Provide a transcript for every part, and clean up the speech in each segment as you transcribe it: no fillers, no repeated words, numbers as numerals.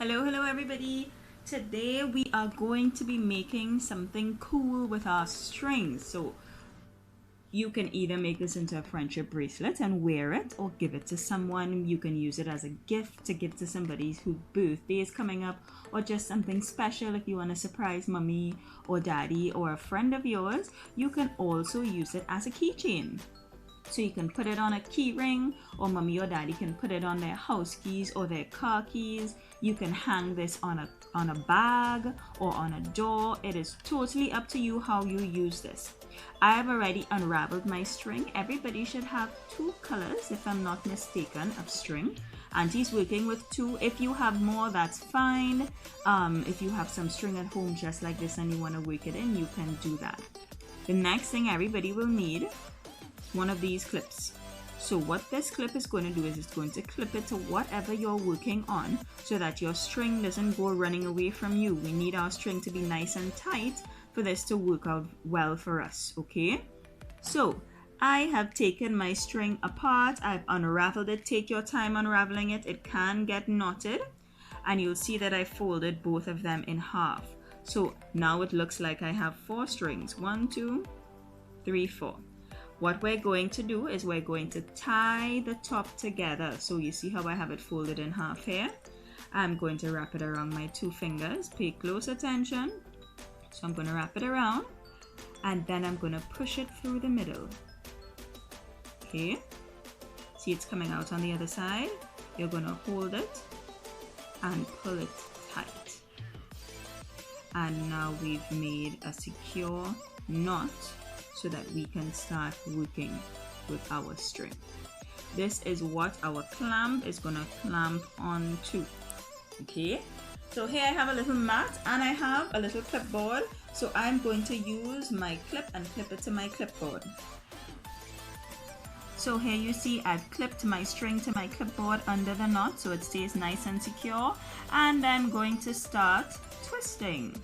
Hello everybody. Today we are going to be making something cool with our strings. So you can either make this into a friendship bracelet and wear it, or give it to someone. You can use it as a gift to give to somebody whose birthday is coming up, or just something special if you want to surprise mommy or daddy or a friend of yours. You can also use it as a keychain. So you can put it on a key ring, or mommy or daddy can put it on their house keys or their car keys. You can hang this on a bag or on a door. It is totally up to you how you use this. I have already unraveled my string. Everybody should have 2 colors, if I'm not mistaken, of string. Auntie's working with 2. If you have more, that's fine. If you have some string at home just like this and you want to work it in, you can do that. The next thing everybody will need, one of these clips. So what this clip is going to do is it's going to clip it to whatever you're working on, so that your string doesn't go running away from you. We need our string to be nice and tight for this to work out well for us, okay? So I have taken my string apart. I've unraveled it. Take your time unraveling it. It can get knotted, and you'll see that I folded both of them in half. So now it looks like I have 4 strings. 1, 2, 3, 4. What we're going to do is we're going to tie the top together. So you see how I have it folded in half here? I'm going to wrap it around my 2 fingers. Pay close attention. So I'm going to wrap it around, and then I'm going to push it through the middle. Okay? See, it's coming out on the other side. You're going to hold it and pull it tight. And now we've made a secure knot, so that we can start working with our string. This is what our clamp is gonna clamp onto. Okay, so here I have a little mat and I have a little clipboard. So I'm going to use my clip and clip it to my clipboard. So here you see I've clipped my string to my clipboard under the knot so it stays nice and secure, and I'm going to start twisting.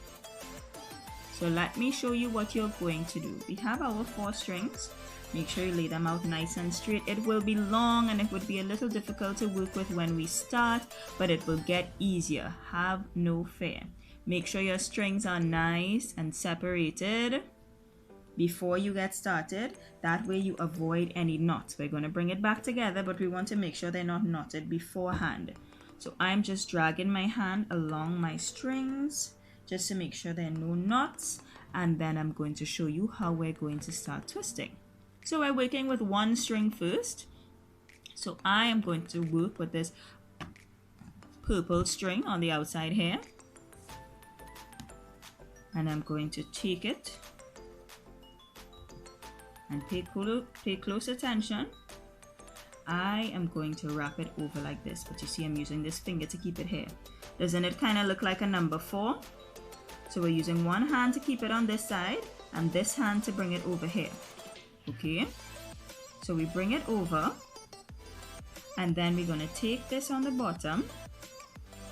So let me show you what you're going to do. We have our 4 strings. Make sure you lay them out nice and straight. It will be long and it would be a little difficult to work with when we start, but it will get easier. Have no fear. Make sure your strings are nice and separated before you get started. That way you avoid any knots. We're going to bring it back together, but we want to make sure they're not knotted beforehand. So I'm just dragging my hand along my strings, just to make sure there are no knots, and then I'm going to show you how we're going to start twisting. So we're working with 1 string first. So I am going to work with this purple string on the outside here, and I'm going to take it and pay close attention. I am going to wrap it over like this, but you see I'm using this finger to keep it here. Doesn't it kind of look like a number 4? So we're using one hand to keep it on this side and this hand to bring it over here. Okay, so we bring it over, and then we're going to take this on the bottom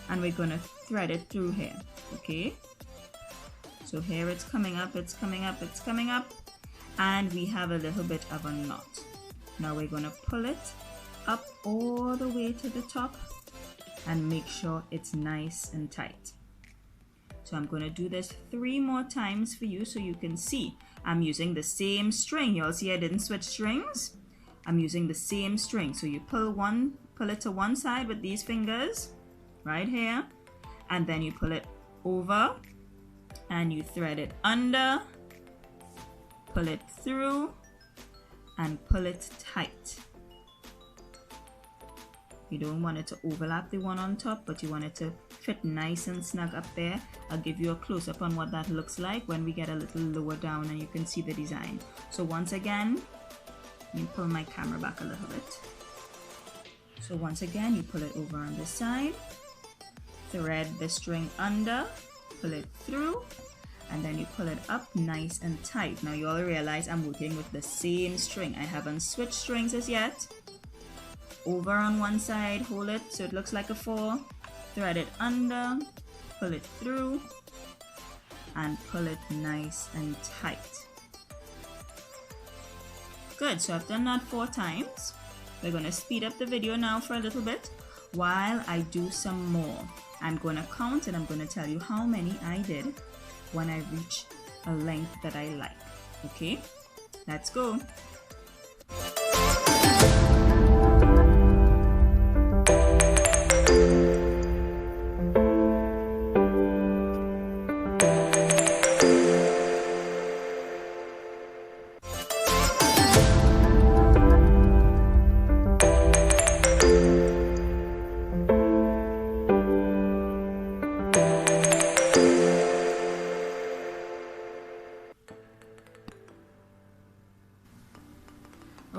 and we're going to thread it through here. Okay, so here it's coming up, it's coming up, it's coming up, and we have a little bit of a knot. Now we're going to pull it up all the way to the top and make sure it's nice and tight. So I'm going to do this 3 more times for you so you can see. I'm using the same string. You'll see I didn't switch strings. I'm using the same string. So you pull it to one side with these fingers right here, and then you pull it over and you thread it under, pull it through, and pull it tight. You don't want it to overlap the one on top, but you want it to fit nice and snug up there. I'll give you a close-up on what that looks like when we get a little lower down and you can see the design. So once again, you pull my camera back a little bit. So once again, you pull it over on this side, thread the string under, pull it through, and then you pull it up nice and tight. Now you all realize I'm working with the same string. I haven't switched strings as yet. Over on one side, hold it so it looks like a 4, thread it under, pull it through, and pull it nice and tight. Good, so I've done that 4 times. We're going to speed up the video now for a little bit. while I do some more. I'm going to count and I'm going to tell you how many I did when I reach a length that I like. Okay, let's go.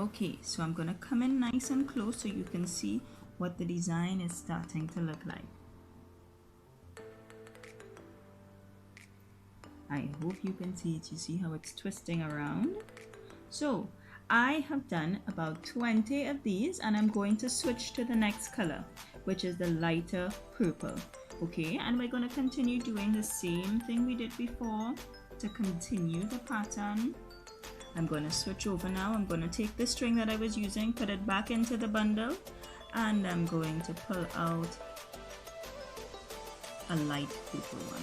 Okay, so I'm going to come in nice and close so you can see what the design is starting to look like. I hope you can see it. You see how it's twisting around? So I have done about 20 of these and I'm going to switch to the next color, which is the lighter purple. Okay, and we're going to continue doing the same thing we did before to continue the pattern. I'm going to switch over now. I'm going to take the string that I was using, put it back into the bundle, and I'm going to pull out a light purple one.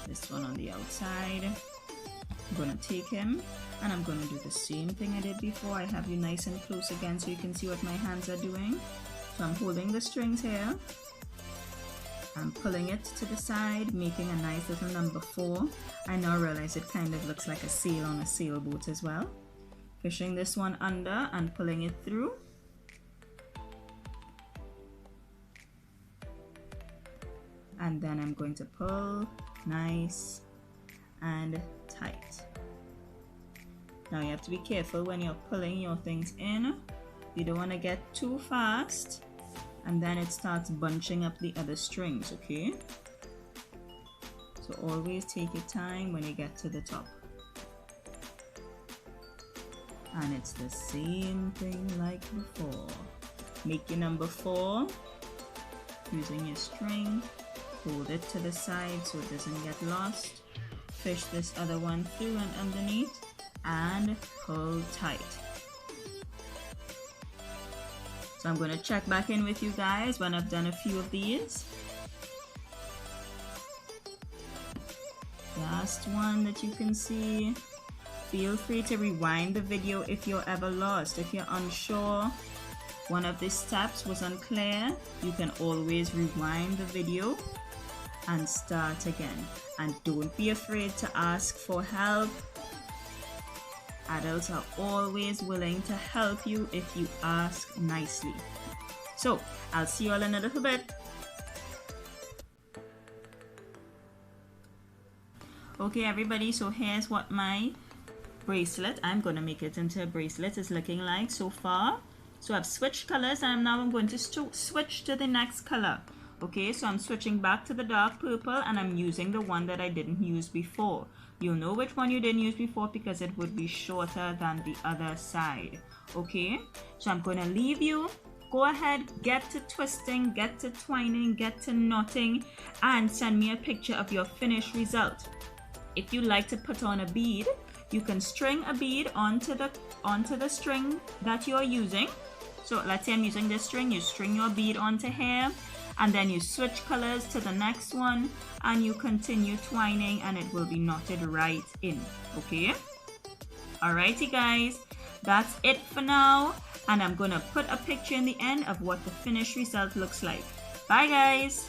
This one on the outside. I'm going to take him and I'm going to do the same thing I did before. I have you nice and close again so you can see what my hands are doing. So I'm holding the strings here. I'm pulling it to the side, making a nice little number 4. I now realize it kind of looks like a sail on a sailboat as well. Fishing this one under and pulling it through. And then I'm going to pull nice and tight. Now you have to be careful when you're pulling your things in. You don't want to get too fast and then it starts bunching up the other strings, okay? So always take your time when you get to the top. And it's the same thing like before. Make your number 4 using your string. Hold it to the side so it doesn't get lost. Fish this other one through and underneath and pull tight. So I'm going to check back in with you guys when I've done a few of these. Last one that you can see. Feel free to rewind the video if you're ever lost. If you're unsure, one of the steps was unclear, you can always rewind the video and start again. And don't be afraid to ask for help. Adults are always willing to help you if you ask nicely. So I'll see you all in a little bit. Okay everybody, so here's what my bracelet, I'm going to make it into a bracelet, is looking like so far. So I've switched colors and now I'm going to switch to the next color. Okay, so I'm switching back to the dark purple and I'm using the one that I didn't use before. You'll know which one you didn't use before because it would be shorter than the other side. Okay, so I'm going to leave you. Go ahead, get to twisting, get to twining, get to knotting, and send me a picture of your finished result. If you like to put on a bead, you can string a bead onto the string that you're using. So let's say I'm using this string, you string your bead onto here, and then you switch colors to the next one and you continue twining and it will be knotted right in. Okay, alrighty guys, that's it for now, and I'm gonna put a picture in the end of what the finished result looks like. Bye guys.